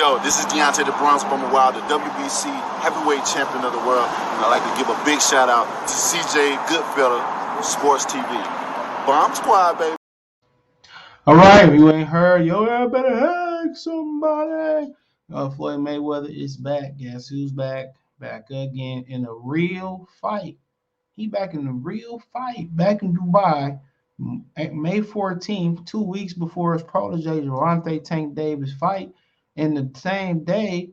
Yo, this is Deontay the Bronx Bummer Wild, the WBC heavyweight champion of the world. And I'd like to give a big shout out to CJ Goodfella, Sports TV. Bomb Squad, baby. All right, if you ain't heard, yo, I better hack somebody. Floyd Mayweather is back. Guess who's back? Back again in a real fight. He back in the real fight, back in Dubai, May 14th, 2 weeks before his protege Gervonta Tank Davis fight, and the same day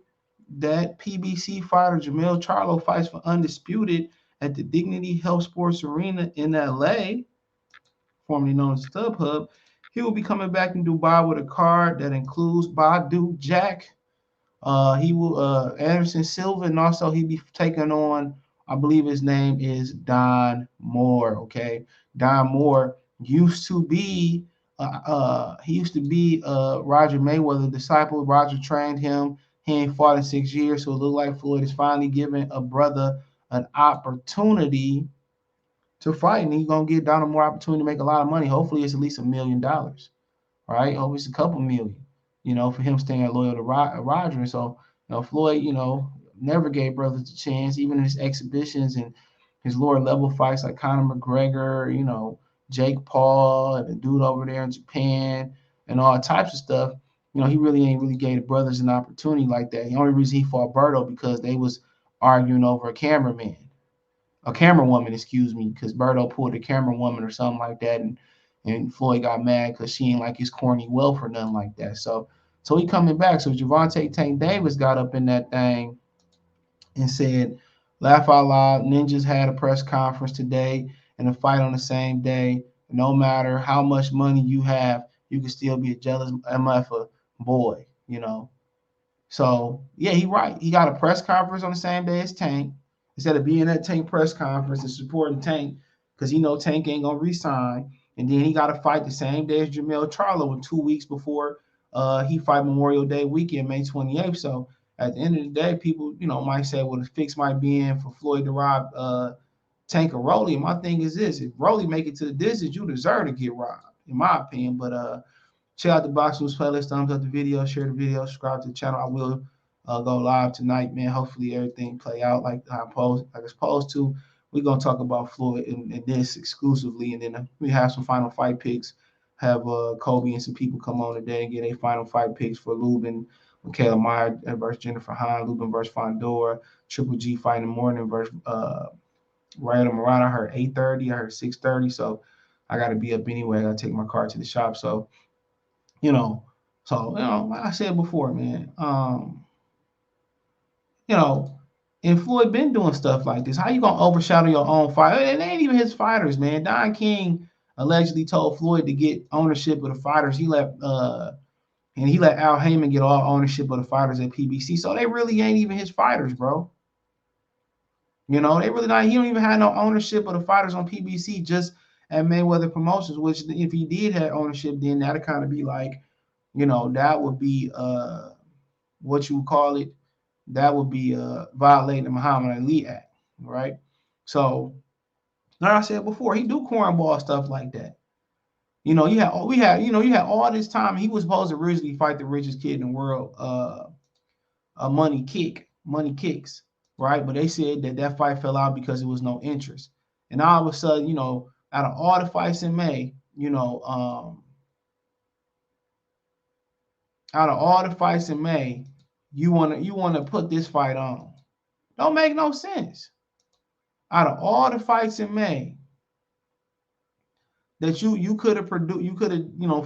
that PBC fighter Jamil Charlo fights for Undisputed at the Dignity Health Sports Arena in LA, formerly known as StubHub. He will be coming back in Dubai with a card that includes Badu Jack. He will Anderson Silva, and also he'll be taking on, I believe his name is Don Moore. Okay, Don Moore used to be Roger Mayweather's disciple. Roger trained him. He ain't fought in 6 years, so it looked like Floyd is finally giving a brother an opportunity to fight, and he's gonna give Donald Moore opportunity to make a lot of money. Hopefully, it's at least $1 million, right? Hopefully, it's a couple million, for him staying loyal to Roger. And so, Floyd, never gave brothers a chance, even in his exhibitions and his lower level fights like Conor McGregor, Jake Paul, and the dude over there in Japan, and all types of stuff. He really ain't really gave the brothers an opportunity like that. The only reason he fought Berto because they was arguing over a camera woman, excuse me, because Berto pulled a camera woman or something like that, and Floyd got mad because she ain't like his corny wealth or nothing like that. So he coming back. So Gervonta Tank Davis got up in that thing and said, laugh out loud, Ninjas had a press conference today and a fight on the same day. No matter how much money you have, you can still be a jealous MF boy, So, yeah, he right. He got a press conference on the same day as Tank. Instead of being at Tank press conference and supporting Tank, because Tank ain't gonna resign, and then he got to fight the same day as Jamil Charlo in 2 weeks before he fight Memorial Day weekend, May 28th. So at the end of the day, people might say, well, the fix might be in for Floyd to rob Tank or Rolly. And my thing is this: if Rolly make it to the distance, you deserve to get robbed, in my opinion. But check out the Box News playlist, thumbs up the video, share the video, subscribe to the channel. I will go live tonight, man. Hopefully everything play out like it's supposed to. We're gonna talk about Floyd and this exclusively, and then we have some final fight picks. Have Kobe and some people come on today and get a final fight picks for Lubin, Michaela Meyer versus Jennifer Hahn, Lubin versus Fondor, Triple G fight in the morning versus Rayla Murata. I heard 8:30, I heard 6:30, so I gotta be up anyway. I gotta take my car to the shop, so like I said before, man, and Floyd been doing stuff like this. How you gonna overshadow your own fight? It ain't even his fighters, man. Don King allegedly told Floyd to get ownership of the fighters. He let Al Heyman get all ownership of the fighters at PBC. So they really ain't even his fighters, bro. They really not. He don't even have no ownership of the fighters on PBC, just at Mayweather Promotions. Which if he did have ownership, then that'd kind of be like, that would be what you would call it. That would be violating the Muhammad Ali Act, right? So, like I said before, he do cornball stuff like that. You had all this time. He was supposed to originally fight the richest kid in the world, Money Kicks, right? But they said that fight fell out because there was no interest. And all of a sudden, out of all the fights in May, you want to put this fight on. Don't make no sense. Out of all the fights in May that you could have produced, you could have,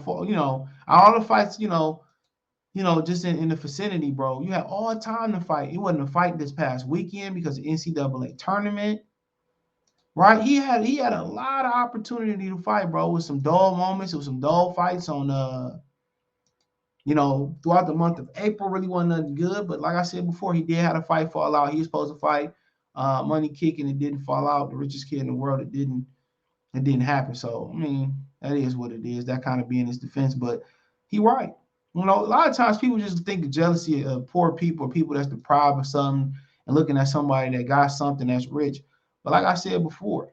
all the fights, just in the vicinity, bro. You had all time to fight. It wasn't a fight this past weekend because of the NCAA tournament, right? He had a lot of opportunity to fight, bro, with some dull moments, with some dull fights on throughout the month of April. Really wasn't nothing good. But like I said before, he did have a fight fall out. He was supposed to fight Money Kicking. It didn't fall out. The richest kid in the world. It didn't happen. So, I mean, that is what it is. That kind of being his defense. But he right. A lot of times people just think of jealousy of poor people, people that's deprived of something, and looking at somebody that got something that's rich. But like I said before,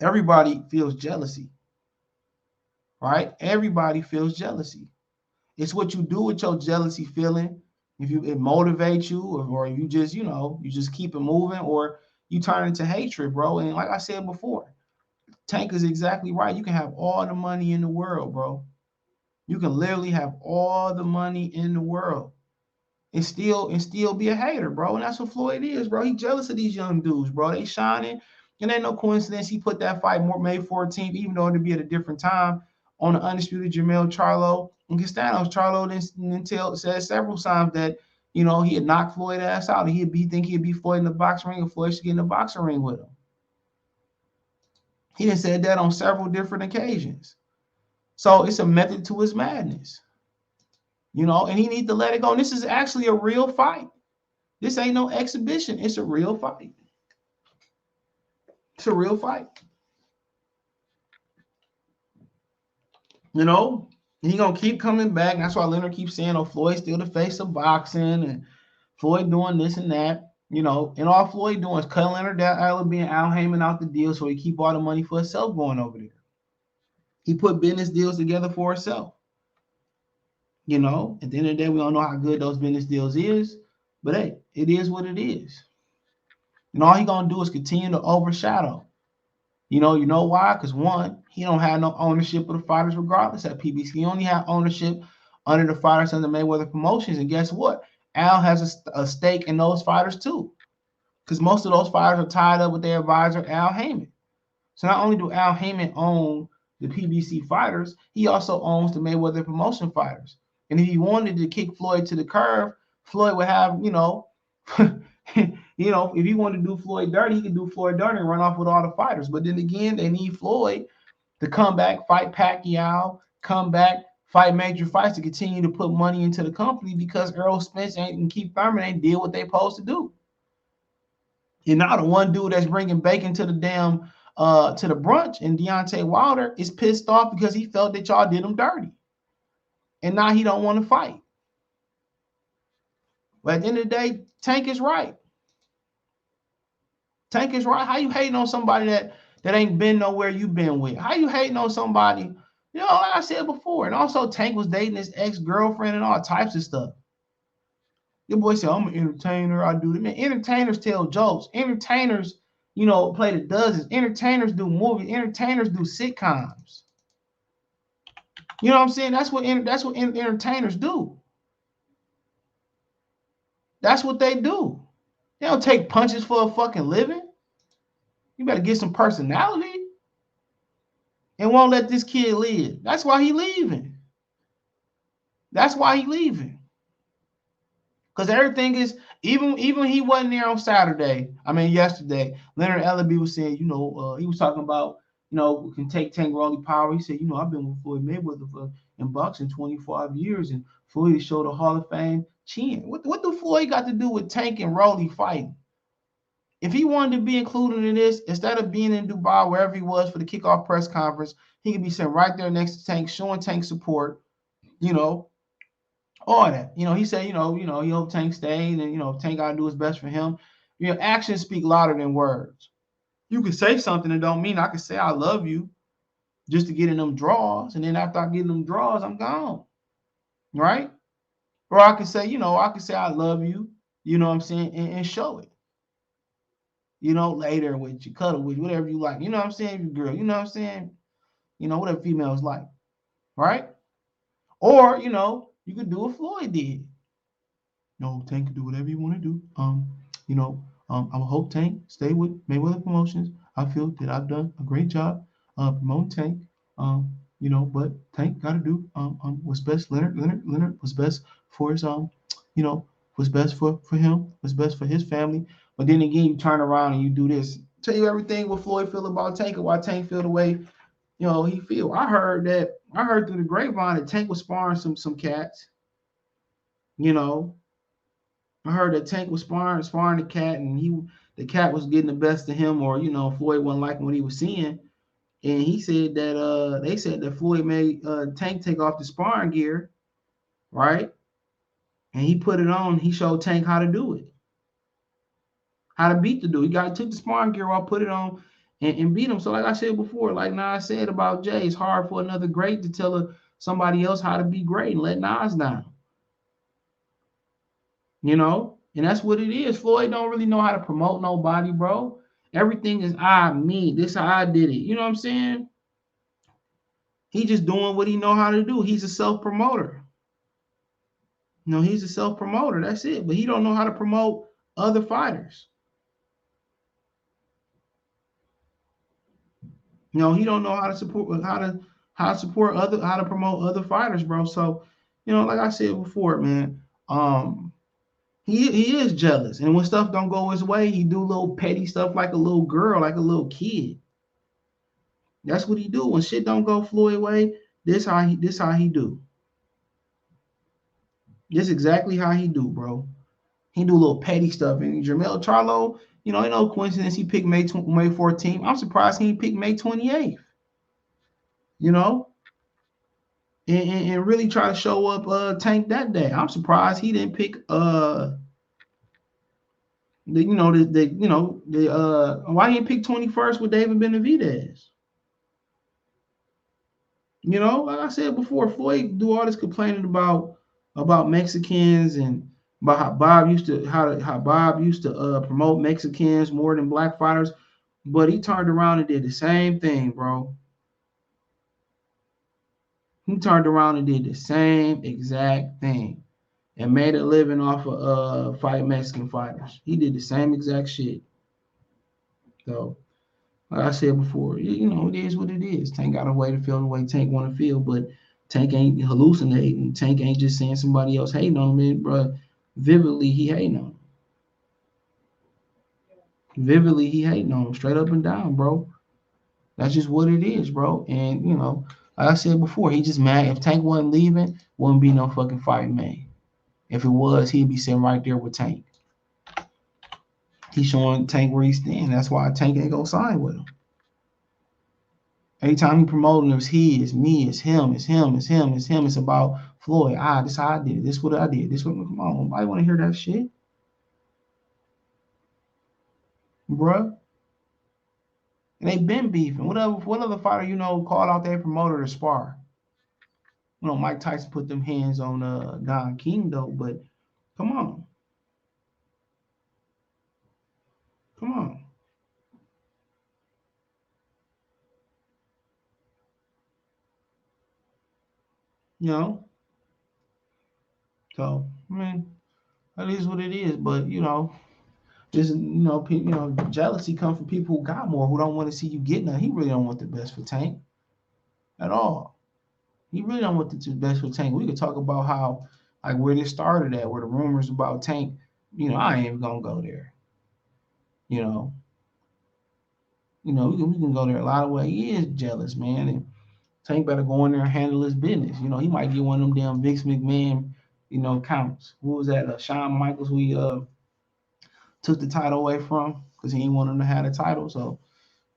everybody feels jealousy, right? Everybody feels jealousy. It's what you do with your jealousy feeling If it motivates you, or you just, you just keep it moving, or you turn into hatred, bro. And like I said before, Tank is exactly right. You can have all the money in the world, bro. You can literally have all the money in the world and still be a hater, bro. And that's what Floyd is, bro. He jealous of these young dudes, bro. They shining. And ain't no coincidence he put that fight May 14th, even though it'd be at a different time, on the undisputed Jermell Charlo and Castanos. Charlo then said several times that, he had knocked Floyd ass out, and he think he'd be Floyd in the boxing ring, and Floyd should get in the boxing ring with him. He done said that on several different occasions. So it's a method to his madness. And he needs to let it go. And this is actually a real fight. This ain't no exhibition. It's a real fight. It's a real fight. He gonna keep coming back. That's why Leonard keeps saying, "Oh, Floyd's still the face of boxing, and Floyd doing this and that." And all Floyd doing is cutting Leonard out, being Al Heyman out the deal, so he keep all the money for himself going over there. He put business deals together for himself. At the end of the day, we don't know how good those business deals is, but hey, it is what it is. And all he gonna do is continue to overshadow. You know why? Because one, he don't have no ownership of the fighters regardless at PBC. He only have ownership under the fighters under Mayweather Promotions. And guess what? Al has a stake in those fighters too. Because most of those fighters are tied up with their advisor, Al Heyman. So not only do Al Heyman own the PBC fighters, he also owns the Mayweather Promotion fighters. And if he wanted to kick Floyd to the curb, Floyd would have, if he wanted to do Floyd dirty, he could do Floyd dirty and run off with all the fighters. But then again, they need Floyd to come back, fight Pacquiao, come back, fight major fights to continue to put money into the company, because Errol Spence and Keith Thurman ain't did what they supposed to do. And now the one dude that's bringing bacon to the to the brunch, and Deontay Wilder, is pissed off because he felt that y'all did him dirty. And now he don't want to fight. But at the end of the day, Tank is right. Tank is right. How you hating on somebody that ain't been nowhere you been with? How you hating on somebody, like I said before? And also, Tank was dating his ex-girlfriend and all types of stuff. Your boy said, I'm an entertainer. I do it. Man, entertainers tell jokes. Entertainers, play the dozens. Entertainers do movies. Entertainers do sitcoms. You know what I'm saying? That's what entertainers do. That's what they do. They don't take punches for a fucking living. You better get some personality. And won't let this kid live. That's why he leaving. That's why he leaving. Because everything is, even he wasn't there on yesterday. Leonard Ellaby was saying, he was talking about, we can take Tank Rolly power. He said, I've been with Floyd Mayweather in boxing 25 years, and Floyd showed a Hall of Fame chin. What do Floyd got to do with Tank and Rolly fighting? If he wanted to be included in this, instead of being in Dubai, wherever he was for the kickoff press conference, he could be sitting right there next to Tank, showing Tank support, all that. He said, he hope Tank stayed, and, Tank got to do his best for him. Actions speak louder than words. You can say something that don't mean I can say I love you just to get in them draws, and then after I get in them draws, I'm gone, right? Or I can say, I love you, what I'm saying, and show it. Later with you, cuddle with you, whatever you like. You know what I'm saying? Girl, you know what I'm saying? Whatever females like, right? Or, you could do what Floyd did. Tank can do whatever you want to do. I hope Tank stay with Mayweather Promotions. I feel that I've done a great job promoting Tank. But Tank got to do what's best. Leonard was best for his what's best for him, what's best for his family. But then again, you turn around and you do this. Tell you everything what Floyd feel about Tank and why Tank feel the way he feel. I heard through the grapevine that Tank was sparring some cats. I heard that Tank was sparring the cat, and the cat was getting the best of him, or Floyd wasn't liking what he was seeing. And he said that they said that Floyd made Tank take off the sparring gear, right? And he put it on. He showed Tank how to do it, how to beat the dude. He took the sparring gear off, put it on, and beat him. So like I said before, like Nas said about Jay, it's hard for another great to tell somebody else how to be great and let Nas down. And that's what it is. Floyd don't really know how to promote nobody, bro. Everything is me. This how I did it. You know what I'm saying? He just doing what he know how to do. He's a self-promoter. He's a self-promoter. That's it. But he don't know how to promote other fighters. He don't know how to support how to promote other fighters, bro. So, like I said before, man, he is jealous. And when stuff don't go his way, he do little petty stuff like a little girl, like a little kid. That's what he do. When shit don't go Floyd way, this how he do. This exactly how he do, bro. He do little petty stuff. And Jermell Charlo, ain't no coincidence he picked May 14th. I'm surprised he picked May 28th. And really try to show up Tank that day. I'm surprised he didn't pick why he didn't pick 21st with David Benavidez. Like I said before, Floyd do all this complaining about Mexicans and about how Bob used to promote Mexicans more than black fighters, but he turned around and did the same thing, bro. He turned around and did the same exact thing and made a living off of fight Mexican fighters. He did the same exact shit. So, like I said before, it is what it is. Tank got a way to feel the way Tank want to feel, but Tank ain't hallucinating. Tank ain't just saying somebody else hating on him, bro. Vividly, he hating on him. Vividly, he hating on him, straight up and down, bro. That's just what it is, bro. And like I said before, he just mad. If Tank wasn't leaving, wouldn't be no fucking fight, man. If it was, he'd be sitting right there with Tank. He's showing Tank where he stands. That's why Tank ain't gonna sign with him. Every time he promoting him, it's he, it's me, it's him, it's him, it's him, it's him. It's about Floyd. This how I did it. This what I did. This what come on. Nobody want to hear that shit, bruh. And they been beefing. What other fighter called out their promoter to spar? Mike Tyson put them hands on Don King though, but come on. Come on. So I mean, that is what it is. But just jealousy comes from people who got more, who don't want to see you get nothing. He really don't want the best for Tank at all. He really don't want the best for Tank. We could talk about how where this started at, where the rumors about Tank. I ain't even gonna go there. We can go there a lot of ways. He is jealous, man, and Tank better go in there and handle his business. He might get one of them damn Vince McMahon, counts. Who was that? Shawn Michaels, who he took the title away from because he didn't want him to have the title. So,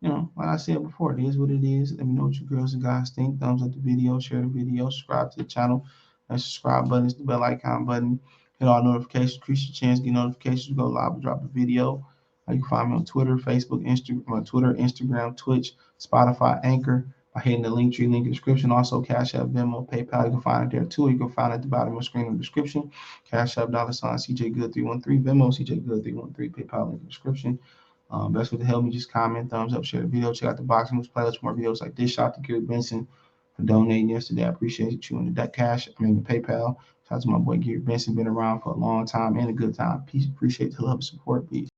like I said before, it is what it is. Let me know what you girls and guys think. Thumbs up the video, share the video, subscribe to the channel. That subscribe button is the bell icon button. Hit all notifications, increase your chance, get notifications, go live and drop a video. You can find me on Twitter, Facebook, Instagram, Twitch, Spotify, Anchor, by hitting the link tree link in the description. Also, Cash App, Venmo, PayPal. You can find it there too. You can find it at the bottom of the screen in the description. Cash App, $ CJ Good 313, Venmo, CJ Good 313, PayPal link in the description. Best way to help me, just comment, thumbs up, share the video, check out the boxing moves playlist for more videos like this. Shout out to Gary Benson for donating yesterday. I appreciate you. And the PayPal. Shout out to my boy Gary Benson, been around for a long time and a good time. Peace, appreciate the love and support. Peace.